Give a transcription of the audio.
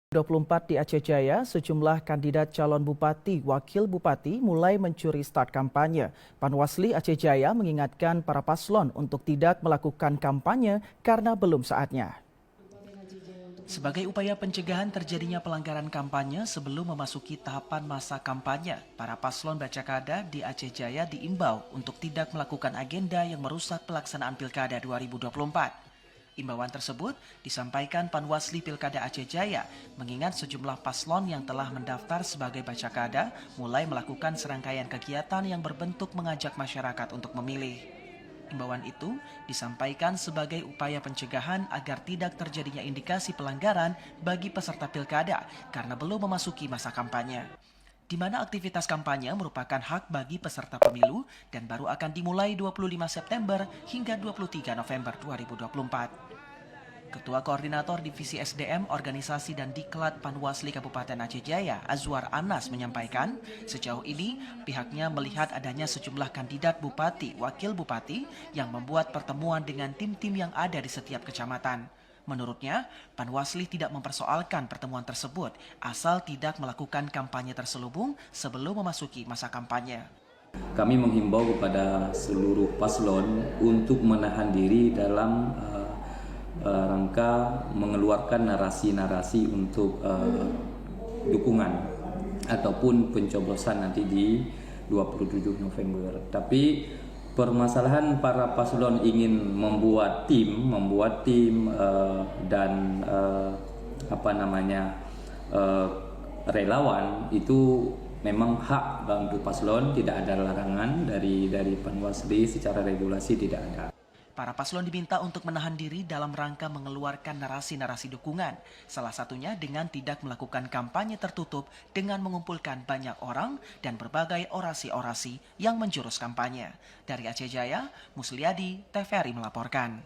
24 di Aceh Jaya, sejumlah kandidat calon bupati, wakil bupati mulai mencuri start kampanye. Panwasli Aceh Jaya mengingatkan para paslon untuk tidak melakukan kampanye karena belum saatnya. Sebagai upaya pencegahan terjadinya pelanggaran kampanye sebelum memasuki tahapan masa kampanye, para paslon Bacakada di Aceh Jaya diimbau untuk tidak melakukan agenda yang merusak pelaksanaan Pilkada 2024. Imbauan tersebut disampaikan Panwasli Pilkada Aceh Jaya mengingat sejumlah paslon yang telah mendaftar sebagai Bacakada mulai melakukan serangkaian kegiatan yang berbentuk mengajak masyarakat untuk memilih. Imbauan itu disampaikan sebagai upaya pencegahan agar tidak terjadinya indikasi pelanggaran bagi peserta pilkada karena belum memasuki masa kampanye, di mana aktivitas kampanye merupakan hak bagi peserta pemilu dan baru akan dimulai 25 September hingga 23 November 2024. Ketua Koordinator Divisi SDM, Organisasi dan Diklat Panwasli Kabupaten Aceh Jaya, Azwar Anas menyampaikan, sejauh ini pihaknya melihat adanya sejumlah kandidat bupati, wakil bupati yang membuat pertemuan dengan tim-tim yang ada di setiap kecamatan. Menurutnya, Panwasli tidak mempersoalkan pertemuan tersebut, asal tidak melakukan kampanye terselubung sebelum memasuki masa kampanye. Kami menghimbau kepada seluruh paslon untuk menahan diri dalam rangka mengeluarkan narasi-narasi untuk dukungan ataupun pencoblosan nanti di 27 November. Tapi permasalahan para paslon ingin membuat tim dan relawan itu memang hak untuk paslon, tidak ada larangan dari Panwasli, secara regulasi tidak ada. Para paslon diminta untuk menahan diri dalam rangka mengeluarkan narasi-narasi dukungan, salah satunya dengan tidak melakukan kampanye tertutup dengan mengumpulkan banyak orang dan berbagai orasi-orasi yang menjurus kampanye. Dari Aceh Jaya, Musliadi, TVRI melaporkan.